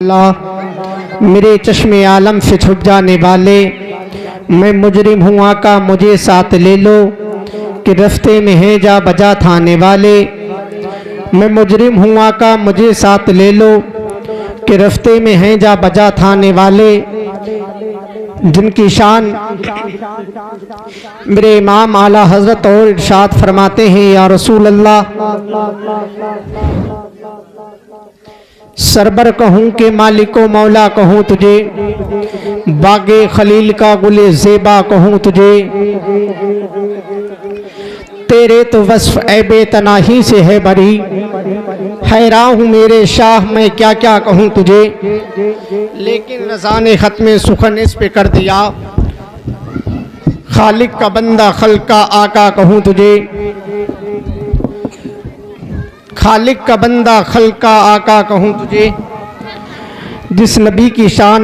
अल्लाह मेरे चश्मे आलम से छुप जाने वाले, मैं मुजरिम हूँ आका मुझे साथ ले लो, कि रस्ते में है जा बजा थाने वाले। मैं मुजरिम हूँ आका मुझे साथ ले लो, कि रस्ते में है जा बजा थाने वाले। जिनकी शान मेरे इमाम आला हजरत और इरशाद फरमाते हैं, या रसूल अल्लाह सरबर कहूँ के मालिको मौला कहूँ तुझे, बागे खलील का गुले ज़ेबा कहूँ तुझे। तेरे तो वस्फ ऐबे तनाही से है भरी, हैरान हूँ मेरे शाह मैं क्या क्या कहूँ तुझे। लेकिन रज़ा ने ख़त्म सुखन इस पे कर दिया, खालिक का बंदा खल्क का आका कहूँ तुझे। खालिक का बंदा खल्क का आका कहूँ तुझे। जिस नबी की शान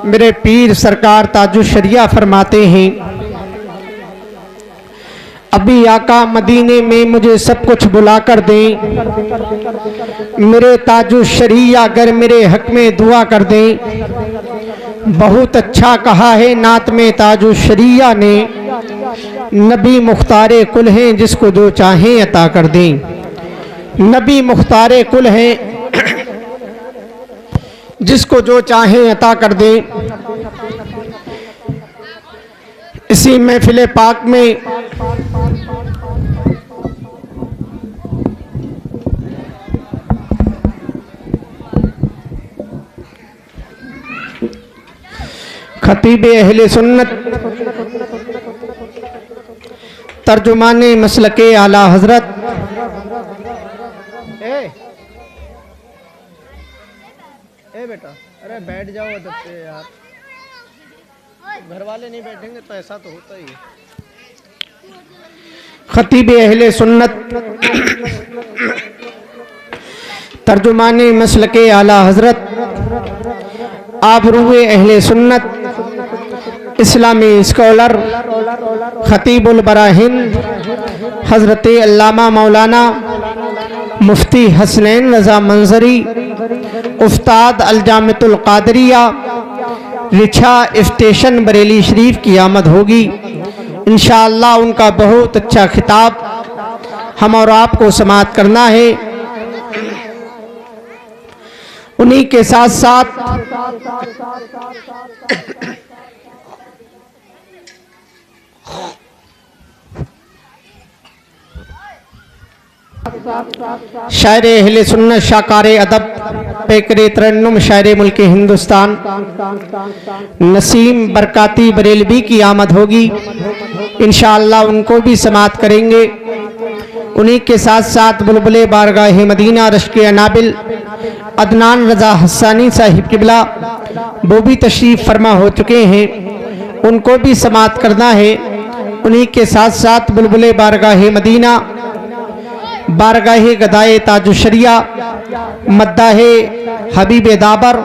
मेरे पीर सरकार ताजुल शरिया फरमाते हैं, अभी आका मदीने में मुझे सब कुछ बुला कर दें, मेरे ताजुल शरिया अगर मेरे हक में दुआ कर दें। बहुत अच्छा कहा है नात में ताजुल शरिया ने, नबी मुख्तारे कुल हैं जिसको जो चाहें अता कर दें। नबी मुख्तारे कुल हैं जिसको जो चाहें अता कर दें। इसी महफिल पाक में खतीब अहले सुन्नत तर्जुमाने मसलके आला हजरत बेटा, अरे बैठ जाओ अदब से यार, घर वाले नहीं बैठेंगे तो ऐसा तो होता ही है। खतीब अहले सुन्नत तर्जुमाने मसलके आला हजरत आबरूए अहले सुन्नत इस्लामी स्कॉलर खतीबुल बराहिन हजरत अल्लामा मौलाना मुफ्ती हसनैन रज़ा मंजरी उस्ताद अलजामतुल कादरिया रिछा स्टेशन बरेली शरीफ की आमद होगी इंशाअल्लाह। उनका बहुत अच्छा खिताब हम और आपको समाअत करना है। उन्हीं के साथ साथ शायर अहले सुन्नत शाकार अदब पेकरे तरन्नुम शायर मुल्क हिंदुस्तान नसीम बरकाती बरेलवी की आमद होगी इंशाअल्लाह। उनको भी समाअत करेंगे। उन्हीं के साथ साथ बुलबुले बारगाह मदीना रश्के अनाबिल अदनान रज़ा हस्सानी साहिब किबला वो भी तशरीफ़ फरमा हो चुके हैं, उनको भी समाअत करना है। उन्हीं के साथ साथ बुलबुले बारगाह मदीना बारगाहे गदाए ताजुल शरिया मद्दाहे हबीब दाबर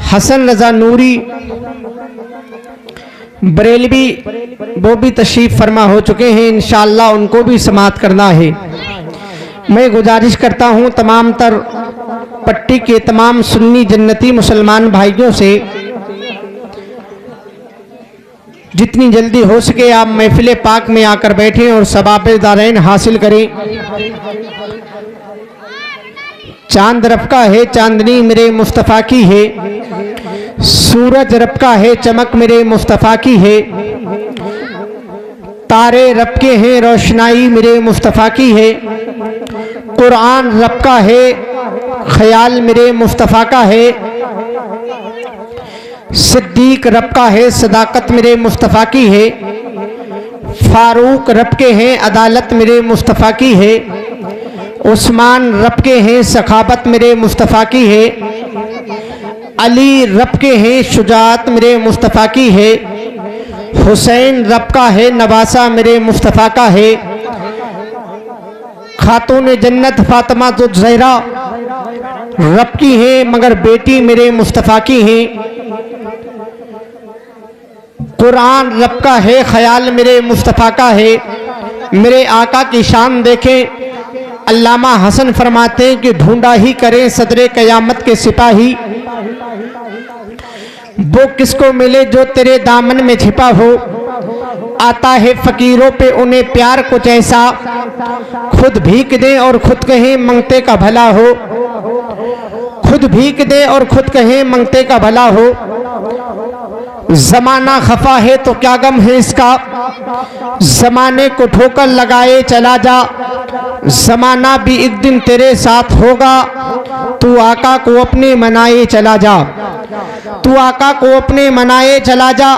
हसन रजा नूरी बरेलवी वो भी तशरीफ फरमा हो चुके हैं इंशाअल्लाह। उनको भी समाअत करना है। मैं गुजारिश करता हूँ तमाम तर पट्टी के तमाम सुन्नी जन्नती मुसलमान भाइयों से, जितनी जल्दी हो सके आप महफिल पाक में आकर बैठें और सवाब दारैन हासिल करें। चांद रब का है चांदनी मेरे मुस्तफ़ा की है, सूरज रब का है चमक मेरे मुस्तफ़ा की है, तारे रब के हैं रोशनाई मेरे मुस्तफ़ा की है, कुरान रब का है ख्याल मेरे मुस्तफ़ा का है, सिद्दीक रब का है सदाकत मेरे मुस्तफ़ा की है, फारूक रब के हैं अदालत मेरे मुस्तफ़ा की है, उस्मान रब के हैं सखावत मेरे मुस्तफ़ा की है, अली रब के हैं शुजाअत मेरे मुस्तफ़ा की है, हुसैन रब का है नवासा मेरे मुस्तफ़ा का है, खातून जन्नत फातिमा ज़हरा रब की है मगर बेटी मेरे मुस्तफ़ा की है, कुरान रब का है ख्याल मेरे मुस्तफ़ा का है। मेरे आका की शान देखें, अल्लामा हसन फरमाते हैं कि ढूंढा ही करें सदरे कयामत के सिपाही, वो किसको मिले जो तेरे दामन में छिपा हो। आता है फकीरों पे उन्हें प्यार कुछ ऐसा, खुद भीख दे और खुद कहें मंगते का भला हो। खुद भीख दे और खुद कहें मंगते का भला हो। जमाना खफा है तो क्या गम है इसका, जमाने को ठोकर लगाए चला जा। जमाना भी एक दिन तेरे साथ होगा, तू आका को अपने मनाए चला जा। तू आका को अपने मनाए चला जा।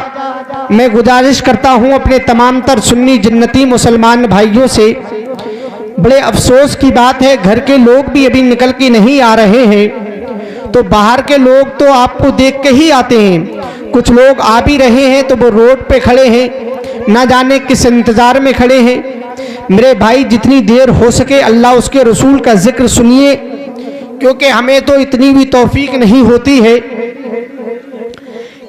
मैं गुजारिश करता हूं अपने तमाम तर सुन्नी जन्नती मुसलमान भाइयों से, बड़े अफसोस की बात है घर के लोग भी अभी निकल के नहीं आ रहे हैं, तो बाहर के लोग तो आपको देख के ही आते हैं। कुछ लोग आ भी रहे हैं तो वो रोड पे खड़े हैं, ना जाने किस इंतज़ार में खड़े हैं। मेरे भाई जितनी देर हो सके अल्लाह उसके रसूल का जिक्र सुनिए, क्योंकि हमें तो इतनी भी तौफीक नहीं होती है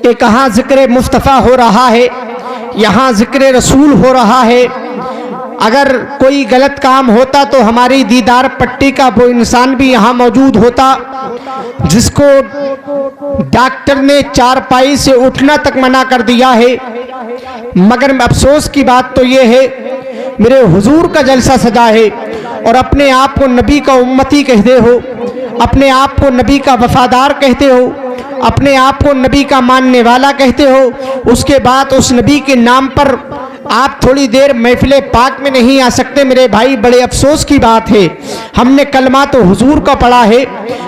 कि कहाँ जिक्र मुस्तफ़ा हो रहा है, यहाँ जिक्र रसूल हो रहा है। अगर कोई गलत काम होता तो हमारी दीदार पट्टी का वो इंसान भी यहाँ मौजूद होता जिसको डॉक्टर ने चारपाई से उठना तक मना कर दिया है। मगर अफसोस की बात तो ये है मेरे हुजूर का जलसा सजा है और अपने आप को नबी का उम्मती कहते हो, अपने आप को नबी का वफादार कहते हो, अपने आप को नबी का मानने वाला कहते हो। उसके बाद उस नबी के नाम पर आप थोड़ी देर महफिल पाक में नहीं आ सकते। मेरे भाई बड़े अफसोस की बात है, हमने कलमा तो हुजूर का पढ़ा है,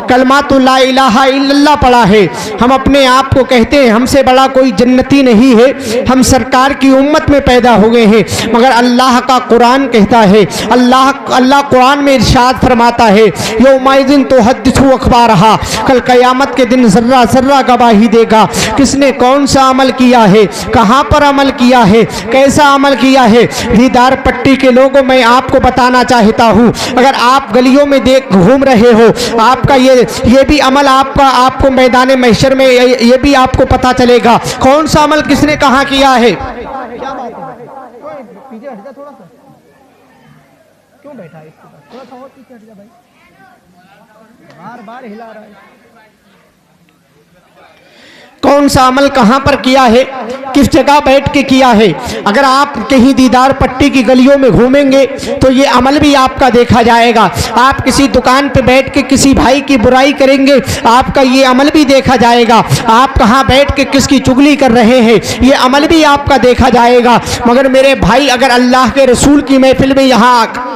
कलमा तो ला इलाहा इल्लल्लाह पढ़ा है। हम अपने आप को कहते हैं हमसे बड़ा कोई जन्नती नहीं है, हम सरकार की उम्मत में पैदा हो गए हैं। मगर अल्लाह का कुरान कहता है, अल्लाह कुरान में इरशाद फरमाता है यौमाइज़िन तुहद्दिसु अखबारहा, कल क़यामत के दिन जर्रा जर्रा गवाही देगा किसने कौन सा अमल किया है, कहाँ पर अमल किया है, कैसा अमल किया है। दीदार पट्टी के लोगों मैं आपको बताना चाहता हूँ, अगर आप गलियों में देख घूम रहे हो, आपका ये भी अमल आपको मैदान महशर में ये भी आपको पता चलेगा कौन सा अमल किसने कहाँ किया है। क्या बात है, पीछे हट जा थोड़ा सा, क्यों बैठा है इसके पास, थोड़ा सा और पीछे हट जा भाई, बार बार हिला रहा है। कौन सा अमल कहाँ पर किया है, किस जगह बैठ के किया है। अगर आप कहीं दीदार पट्टी की गलियों में घूमेंगे तो ये अमल भी आपका देखा जाएगा। आप किसी दुकान पे बैठ के किसी भाई की बुराई करेंगे, आपका ये अमल भी देखा जाएगा। आप कहाँ बैठ के किसकी चुगली कर रहे हैं, ये अमल भी आपका देखा जाएगा। मगर मेरे भाई अगर अल्लाह के रसूल की महफिल में यहाँ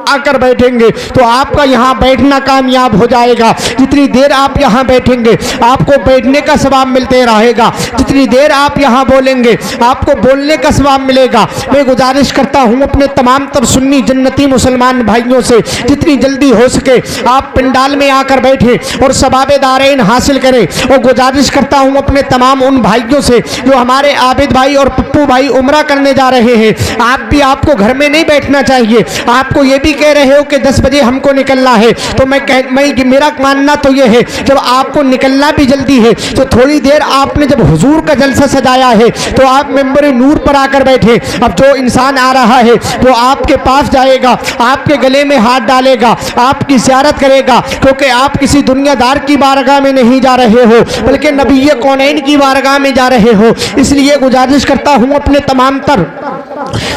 आकर बैठेंगे तो आपका यहाँ बैठना कामयाब हो जाएगा। जितनी देर आप यहाँ बैठेंगे आपको बैठने का सवाब मिलते रहेगा, जितनी देर आप यहाँ बोलेंगे आपको बोलने का सवाब मिलेगा। मैं गुजारिश करता हूँ अपने तमाम तर सुन्नी जन्नती मुसलमान भाइयों से जितनी जल्दी हो सके आप पंडाल में आकर बैठे और सवाबे दारैन हासिल करें। और गुजारिश करता हूँ अपने तमाम उन भाइयों से जो हमारे आबिद भाई और पप्पू भाई उम्रा करने जा रहे हैं, आपको घर में नहीं बैठना चाहिए। आपको ये भी कह रहे हो कि 10 बजे हमको निकलना है, तो मेरा मानना तो ये है जब आपको निकलना भी जल्दी है तो थोड़ी देर आपने जब हुजूर का जलसा सजाया है तो आप मेंबर नूर पर आकर बैठे। अब जो इंसान आ रहा है वो आपके पास जाएगा, आपके गले में हाथ डालेगा, आपकी ज़ियारत करेगा, क्योंकि आप किसी दुनियादार की बारगाह में नहीं जा रहे हो बल्कि नबी कौनैन की बारगाह में जा रहे हो। इसलिए गुजारिश करता हूँ अपने तमाम तर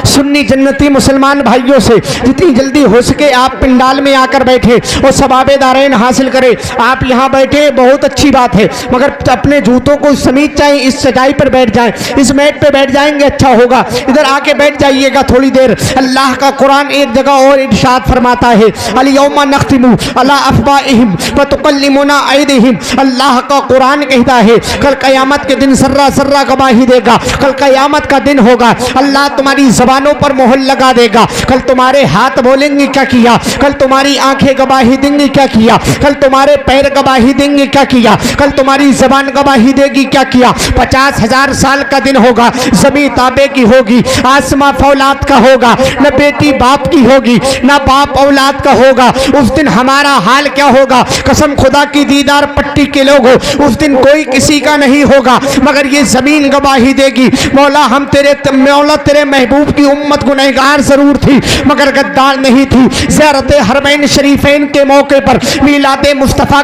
सुन्नी जन्नती मुसलमान भाइयों से जितनी जल्दी हो सके आप पंडाल में आकर बैठे और सवाबे दारैन हासिल करें। आप यहाँ बैठे बहुत अच्छी बात है, मगर अपने जूतों को समीत चाहे इस सजाई पर बैठ जाएं, इस मैट पे बैठ जाएंगे अच्छा होगा। इधर आके बैठ जाइएगा थोड़ी देर। अल्लाह का कुरान एक जगह और इरशाद फरमाता है अल-यौमा नख्तिमु अला अफ़वाहिहिम व तुकल्लिमुना ऐदिहिम। अल्लाह का कुरान कहता है कल क़यामत के दिन सर्रा सर्रा गवाही देगा। कल क़यामत का दिन होगा, अल्लाह तुम्हारी ज़बानों पर मोहर लगा देगा। कल तुम्हारे हाथ बोलेंगे क्या किया, कल तुम्हारी आंखें गवाही देंगी क्या किया, कल तुम्हारे पैर गवाही देंगे क्या किया, कल तुम्हारी जबान गवाही देगी क्या किया। 50,000 साल का दिन होगा, ज़मीन ताबे की होगी, आसमां फौलाद का होगा, न बेटी बाप की होगी न बाप औलाद का होगा। उस दिन हमारा हाल क्या होगा, कसम खुदा की दीदार पट्टी के लोगों, उस दिन कोई किसी का नहीं होगा मगर ये ज़मीन गवाही देगी। मौला हम तेरे महबूब की उम्मत गुनहगार जरूर थी मगर गद्दार नहीं थी। ज़ियारत हरमैन शरीफैन के मौके पर मीलादे मुस्तफ़ा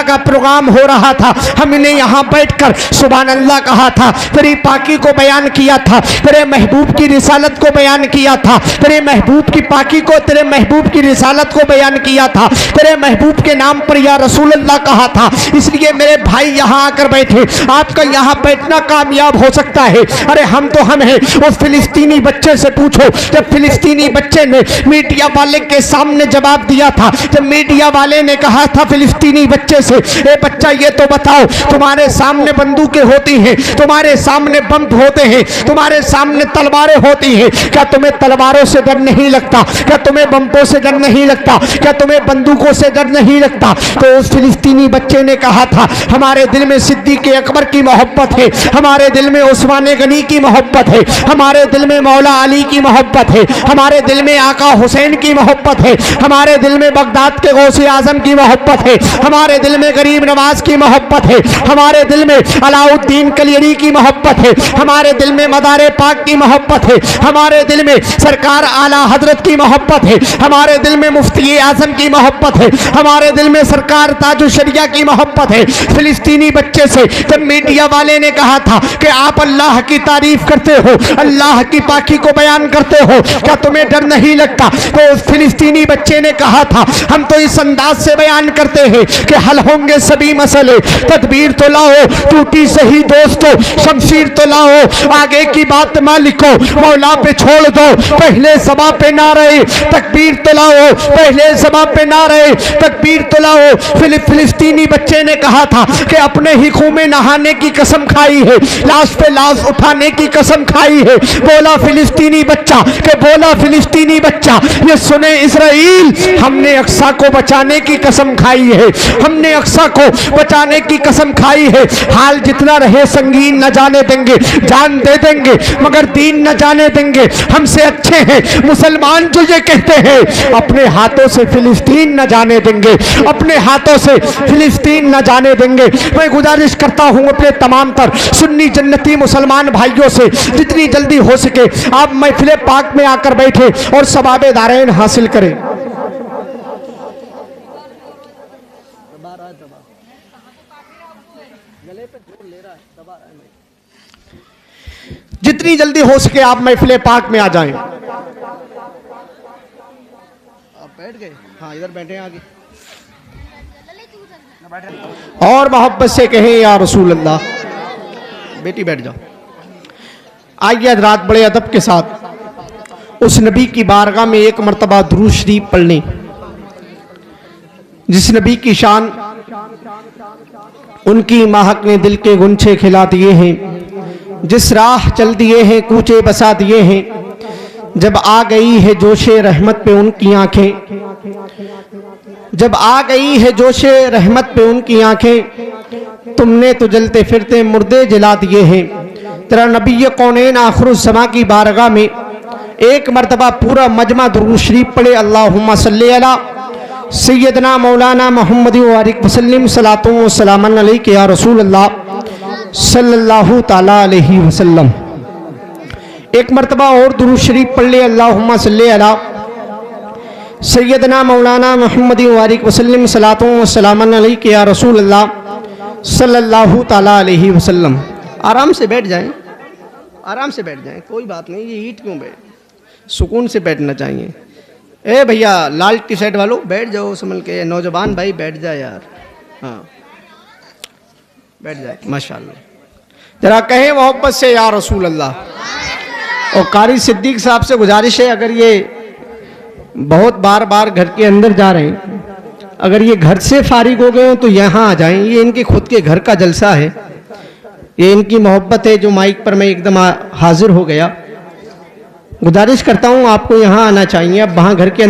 का प्रोग्राम हो रहा था। हमने यहाँ बैठकर सुभान अल्लाह कहा था, तेरी पाकी को बयान किया था, तेरे महबूब की रिसालत को बयान किया था, तेरे महबूब की पाकी को, तेरे महबूब की रिसालत को बयान किया था, तेरे महबूब के नाम पर या रसूल अल्लाह कहा था। इसलिए मेरे भाई यहाँ आकर बैठे, आपका यहाँ बैठना कामयाब हो सकता है। अरे हम तो हम हैं। उस फिलिस्तीनी बच्चे से पूछो, जब फिलिस्तीनी बच्चे ने मीडिया वाले के सामने जवाब दिया था, जब मीडिया वाले ने कहा था फिलिस्तीनी बच्चे से, ए बच्चा ये तो बताओ, तुम्हारे सामने बंदूकें होती हैं, तुम्हारे सामने बम होते हैं, तुम्हारे सामने तलवारें होती हैं, क्या तुम्हें तलवारों से डर नहीं लगता? क्या तुम्हें बम्पों से डर नहीं लगता? क्या तुम्हें बंदूकों से डर नहीं लगता? तो उस फिलिस्तीनी बच्चे ने कहा था, हमारे दिल में सिद्दीक़ अकबर की मोहब्बत है, हमारे दिल में उस्मान गनी की मोहब्बत है, हमारे दिल में मौला अली की मोहब्बत है, हमारे दिल में आका हुसैन की मोहब्बत है, हमारे दिल में बगदाद के गौसे आजम की मोहब्बत है, हमारे दिल में गरीब नवाज की मोहब्बत है, हमारे दिल में अलाउद्दीन कलियरी की मोहब्बत है, हमारे दिल में मदारे पाक की मोहब्बत है, हमारे दिल में सरकार आला हजरत की मोहब्बत है, हमारे दिल में मुफ्ती आजम की मोहब्बत है, हमारे दिल में सरकार ताजुल शरिया की मोहब्बत है। फिलिस्तीनी बच्चे से जब मीडिया वाले ने कहा था कि आप अल्लाह की तारीफ करते हो, अल्लाह की पाकी को बयान करते हो, क्या तुम्हें डर नहीं लगता? तो उस फिलिस्तीनी बच्चे ने कहा था, हम तो इस अंदाज से बयान करते हैं कि हल होंगे सभी मसले, तदबीर तो लाओ, टूटी सही दोस्तों शमशीर तो लाओ, आगे की बात ना लिखो, मौला पे छोड़ दो, पहले सभा पे ना रहे, तकबीर तो लाओ, पहले सभा पे ना रहे, तकबीर तो लाओ। फिलिस्तीनी बच्चे ने कहा था कि अपने ही खून में नहाने की कसम खाई है, लाश पे लाश उठाने की कसम खाई है। बोला फिलिस्तीनी बच्चा कि बोला फिलिस्तीनी बच्चा, ये सुने इस्राइल, हमने अक्सा को बचाने की कसम खाई है, हमने अक्सा को बचाने की कसम खाई है। हाल जितना रहे संगीन न जाने देंगे, जान दे देंगे मगर दीन न जाने देंगे। हमसे अच्छे हैं मुसलमान जो ये कहते हैं, अपने हाथों से फिलिस्तीन न जाने देंगे, अपने हाथों से फिलिस्तीन न जाने देंगे। मैं गुजारिश करता हूं अपने तमाम तर सुन्नी जन्नती मुसलमान भाइयों से, जितनी जल्दी हो सके आप महफिल पाक में आकर बैठे और सवाबे दारैन हासिल करें। जितनी जल्दी हो सके आप महफिल पाक में आ जाएं। आप बैठ गए? हाँ इधर बैठे हैं आगे। और मोहब्बत से कहें या रसूल अल्लाह। बेटी बैठ जाओ। आइए रात बड़े अदब के साथ उस नबी की बारगाह में एक मर्तबा दुरूद शरीफ पढ़ने, जिस नबी की शान उनकी महक ने दिल के गुंछे खिला दिए हैं, जिस राह चल दिए हैं कूचे बसा दिए हैं। जब आ गई है जोशे रहमत पे उनकी आंखें, जब आ गई है जोशे रहमत पे उनकी आंखें, तुमने तो जलते फिरते मुर्दे जला दिए हैं। तेरा नबी कौनैन आखिरुज़्ज़मा की बारगाह में एक मर्तबा पूरा मजमा दुरूद शरीफ पढ़े, अल्लाहुम्मा सल्ली अला सैयदना मौलाना मोहम्मद वारिक वसल्लम सलातो व सलामन अलैका या रसूल अल्लाह सल्लल्लाहु ताला अलैहि वसल्लम। एक मर्तबा और दुरूद शरीफ पढ़ ले, अल्लाहुम्मा सल्ली अला सैयदना मौलाना मोहम्मद वारिक वसल्लम सलातो व सलामन अलैका या रसूल अल्लाह सल्लल्लाहु ताला अलैहि वसल्लम। आराम से बैठ जाएं, आराम से बैठ जाएं, कोई बात नहीं। ये ईट क्यों बैठ, सुकून से बैठना चाहिए। ए भैया लाल टी शर्ट वालों बैठ जाओ, संभल के। नौजवान भाई बैठ जाए यार, हाँ बैठ जाए माशाअल्लाह। जरा कहें मोहब्बत से या रसूल अल्लाह। और कारी सिद्दीक साहब से गुजारिश है, अगर ये बहुत बार बार घर के अंदर जा रहे हैं, अगर ये घर से फारिग हो गए हो तो यहाँ आ जाएं। ये इनके खुद के घर का जलसा है, ये इनकी मोहब्बत है जो माइक पर मैं एकदम हाजिर हो गया। गुजारिश करता हूँ आपको यहाँ आना चाहिए। अब वहाँ घर के